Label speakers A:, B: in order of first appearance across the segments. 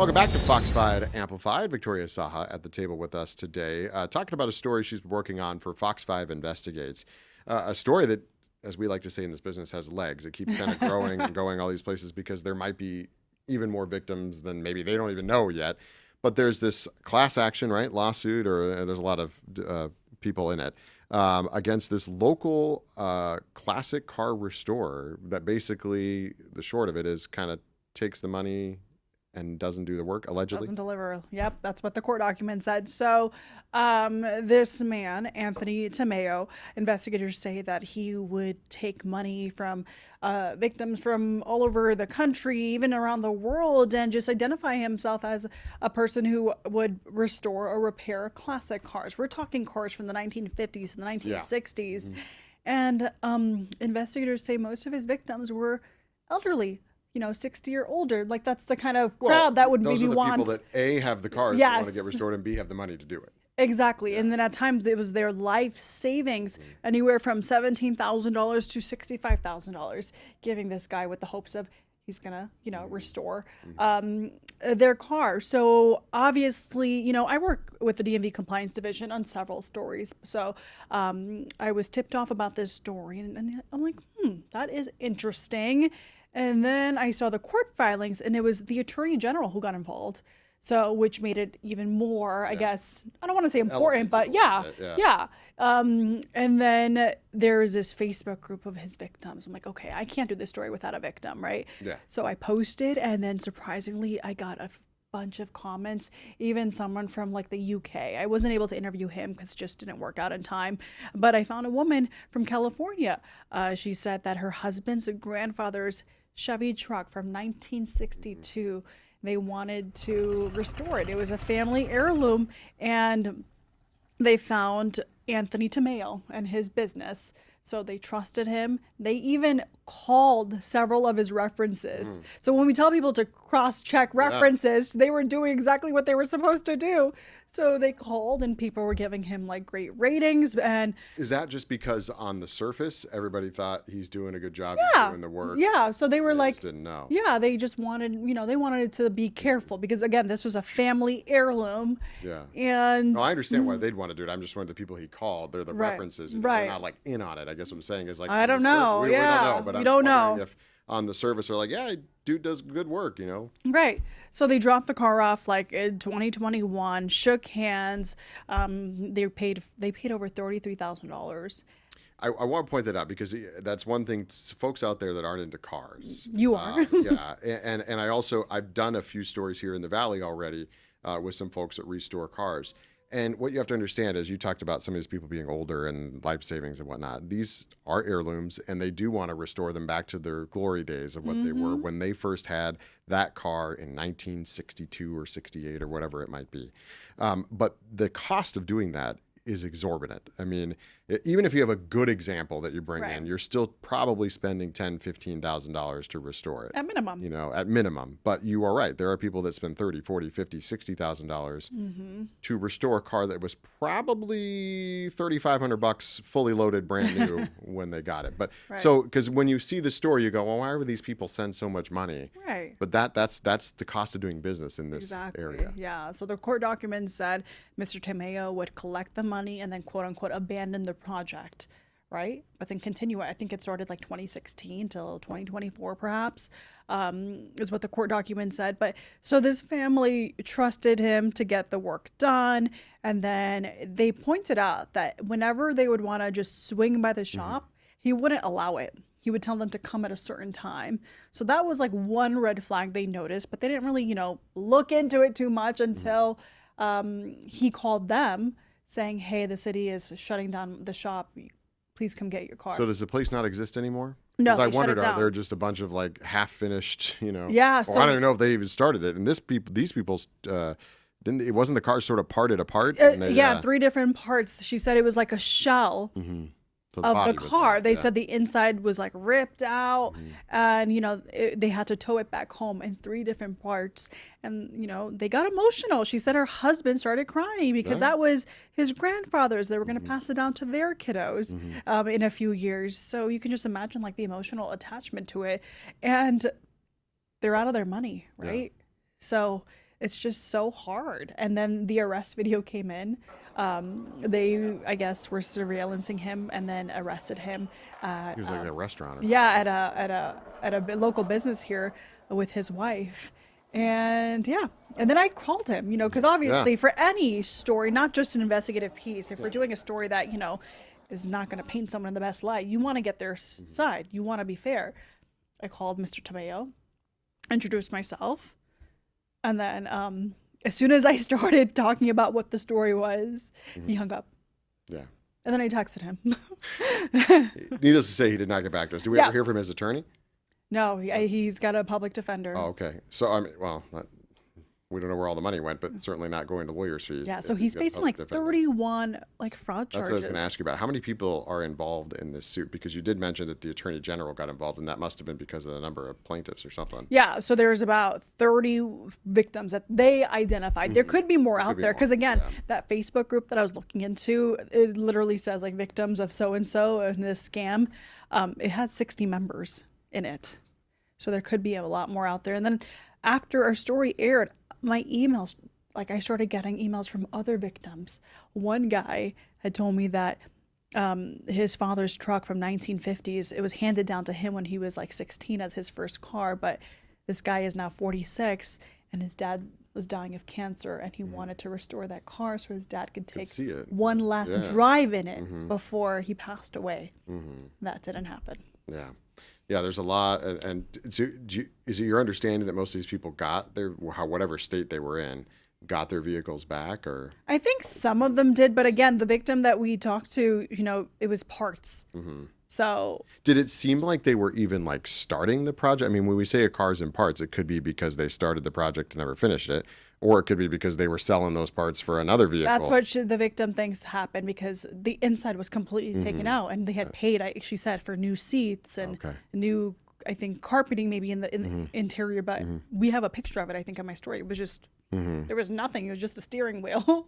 A: Welcome back to Fox 5 Amplified. Victoria Saha at the table with us today, talking about a story she's been working on for Fox 5 Investigates. A story that, as we like to say in this business, has legs. It keeps kind of growing and going all these places because there might be even more victims than maybe they don't even know yet. But there's this class action, right, lawsuit, or there's a lot of people in it, against this local classic car restorer that basically, the short of it is, kind of takes the money and doesn't do the work, allegedly.
B: Doesn't deliver. Yep, that's what the court document said. So this man, Anthony Tomeo, investigators say that he would take money from victims from all over the country, even around the world, and just identify himself as a person who would restore or repair classic cars. We're talking cars from the 1950s and the 1960s.
A: Yeah.
B: And investigators say most of his victims were elderly, 60 or older. Like, that's the kind of crowd that would maybe want.
A: Those are the people that A, have the cars that want to get restored, and B, have the money to do it.
B: Exactly. And then at times it was their life savings, anywhere from $17,000 to $65,000, giving this guy with the hopes of he's going to, restore their car. So obviously, I work with the DMV compliance division on several stories. So I was tipped off about this story, and I'm like, that is interesting. And then I saw the court filings, and it was the attorney general who got involved. So, which made it even more, I guess, I don't want to say important, but yeah. And then there's this Facebook group of his victims. I'm like, okay, I can't do this story without a victim, right?
A: Yeah.
B: So I posted, and then surprisingly, I got a bunch of comments, even someone from like the UK. I wasn't able to interview him because it just didn't work out in time. But I found a woman from California. She said that her husband's grandfather's Chevy truck from 1962, they wanted to restore it. It was a family heirloom, and they found Anthony Tomeo and his business. So they trusted him. They even called several of his references. So when we tell people to cross-check references, they were doing exactly what they were supposed to do. So they called, and people were giving him like great ratings. And
A: is that just because on the surface everybody thought he's doing a good job, doing the work?
B: Yeah. So they were like,
A: just didn't know.
B: Yeah, they just wanted, they wanted it to be careful because, again, this was a family heirloom.
A: Yeah.
B: And
A: I understand why they'd want to do it. I'm just wondering, the people he called, they're the references. They're not like in on it. I guess what I'm saying is, like,
B: I don't know.
A: We don't know, but
B: we
A: I'm
B: don't
A: wondering
B: know
A: if on the surface they're like, yeah, dude does good work,
B: Right. So they dropped the car off like in 2021, shook hands. They paid over $33,000.
A: I want to point that out because that's one thing, folks out there that aren't into cars.
B: You are.
A: Yeah. And I've done a few stories here in the Valley already with some folks that restore cars. And what you have to understand is, you talked about some of these people being older and life savings and whatnot. These are heirlooms, and they do want to restore them back to their glory days of what they were when they first had that car in 1962 or 68 or whatever it might be. But the cost of doing that is exorbitant. I mean, even if you have a good example that you bring in, you're still probably spending $10,000, $15,000 to restore it.
B: At minimum.
A: At minimum. But you are right. There are people that spend $30,000, $40,000, $50,000, $60,000 to restore a car that was probably $3,500 fully loaded, brand new when they got it. But so, because when you see the story, you go, well, why would these people send so much money?
B: Right.
A: But that's the cost of doing business in this area.
B: Yeah. So the court documents said Mr. Tomeo would collect the money and then, quote unquote, abandon the project, right? But then continue. I think it started like 2016 till 2024, perhaps, is what the court document said. But so this family trusted him to get the work done. And then they pointed out that whenever they would want to just swing by the shop, he wouldn't allow it. He would tell them to come at a certain time. So that was like one red flag they noticed, but they didn't really, look into it too much until he called them saying, hey, the city is shutting down the shop. Please come get your car.
A: So does the place not exist anymore?
B: No,
A: I wondered, are there just a bunch of like half-finished,
B: Yeah.
A: So I don't even know if they even started it. And these people it wasn't the car sort of parted apart?
B: Three different parts. She said it was like a shell.
A: So
B: of the car. They said the inside was like ripped out, and they had to tow it back home in three different parts. And they got emotional. She said her husband started crying because that was his grandfather's. They were going to pass it down to their kiddos in a few years. So you can just imagine like the emotional attachment to it, and they're out of their money, right? So it's just so hard. And then the arrest video came in. They, I guess, were surveillancing him and then arrested him.
A: He was like at a restaurant. Or
B: Yeah, at a local business here with his wife. And yeah, and then I called him, because obviously
A: Yeah.
B: for any story, not just an investigative piece, if we're doing a story that, is not going to paint someone in the best light, you want to get their side. You want to be fair. I called Mr. Tomeo, introduced myself, and then as soon as I started talking about what the story was, he hung up.
A: Yeah.
B: And then I texted him.
A: Needless to say, he did not get back to us. Do we
B: Yeah.
A: ever hear from his attorney?
B: No, he's got a public defender.
A: Oh, okay. So, I mean, well, we don't know where all the money went, but certainly not going to lawyers' fees.
B: Yeah,
A: if
B: so he's
A: got a
B: facing
A: public
B: like
A: defender.
B: 31 like fraud
A: That's what I
B: charges.
A: was going to ask you about. How many people are involved in this suit? Because you did mention that the attorney general got involved, and that must have been because of the number of plaintiffs or something.
B: Yeah, so there's about 30 victims that they identified. There could be more out
A: be
B: there
A: more,
B: because again,
A: yeah.
B: that Facebook group that I was looking into, it literally says like victims of so and so in this scam. It had 60 members in it. So there could be a lot more out there. And then after our story aired, my emails, like I started getting emails from other victims. One guy had told me that his father's truck from 1950s, it was handed down to him when he was like 16 as his first car, but this guy is now 46 and his dad was dying of cancer and he wanted to restore that car so his dad could take
A: see it.
B: one last
A: Yeah.
B: drive in it before he passed away. That didn't happen.
A: Yeah. Yeah, there's a lot. And so is it your understanding that most of these people got their, whatever state they were in, got their vehicles back? Or
B: I think some of them did, but again, the victim that we talked to, it was parts. So
A: did it seem like they were even like starting the project? I mean, when we say a car's in parts, it could be because they started the project and never finished it, or it could be because they were selling those parts for another vehicle.
B: that's what the victim thinks happened because the inside was completely taken out and they had paid, she said, for new seats and
A: Okay.
B: new, I think, carpeting maybe in the interior, but we have a picture of it, I think, in my story. It was just, there was nothing. It was just the steering wheel.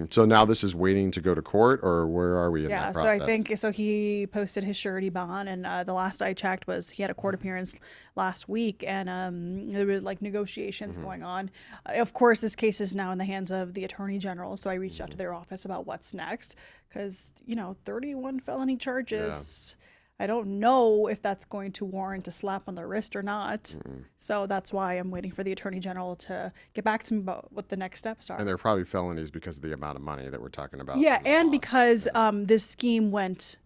A: So now this is waiting to go to court, or where are we in
B: Yeah,
A: that
B: so
A: process?
B: I think so. He posted his surety bond, and the last I checked was he had a court appearance last week, and there was like negotiations going on. Of course, this case is now in the hands of the attorney general. So I reached out to their office about what's next, because 31 felony charges. I don't know if that's going to warrant a slap on the wrist or not. So that's why I'm waiting for the attorney general to get back to me about what the next steps are.
A: And they're probably felonies because of the amount of money that we're talking about.
B: Yeah,
A: the
B: and
A: loss.
B: because this scheme went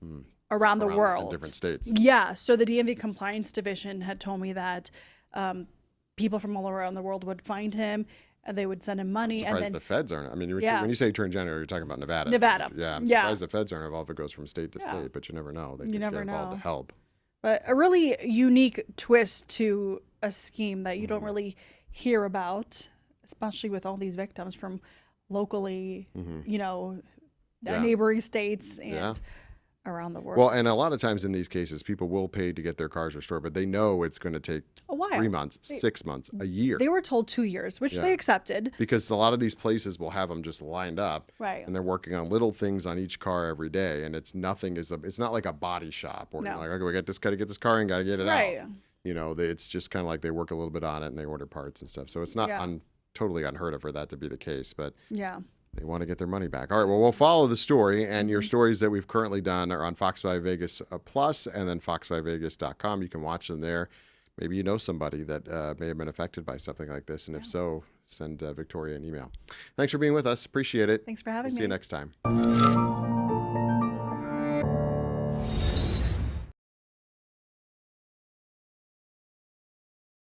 B: around the
A: Around
B: world.
A: in different states.
B: Yeah, so the DMV compliance division had told me that people from all around the world would find him and they would send him money.
A: Surprised
B: And then
A: the feds aren't. I mean,
B: Yeah.
A: when you say attorney general, you're talking about Nevada.
B: Nevada.
A: Yeah, I'm
B: Yeah.
A: surprised the feds aren't involved if it goes from state to
B: Yeah.
A: state, but you never know. They
B: You
A: could
B: never
A: get involved
B: know.
A: to help.
B: But a really unique twist to a scheme that you don't really hear about, especially with all these victims from locally,
A: Yeah.
B: neighboring states and
A: Yeah.
B: around the world.
A: Well, and a lot of times in these cases, people will pay to get their cars restored, but they know it's going to take
B: a while.
A: 3 months, 6 months, a year.
B: They were told 2 years, which
A: Yeah.
B: they accepted.
A: Because a lot of these places will have them just lined up,
B: Right.
A: and they're working on little things on each car every day, and it's not like a body shop where you're
B: No.
A: like, okay, we got this, got to get this car in, got to get it
B: Right.
A: out. It's just kind of like they work a little bit on it and they order parts and stuff. So it's not
B: Yeah.
A: totally unheard of for that to be the case, but
B: Yeah.
A: they want to get their money back. All right, well, we'll follow the story, and your stories that we've currently done are on Fox 5 Vegas Plus and then fox5vegas.com. You can watch them there. Maybe you know somebody that may have been affected by something like this, and if so, send Victoria an email. Thanks for being with us. Appreciate it.
B: Thanks for having
A: We'll
B: me.
A: see you next time.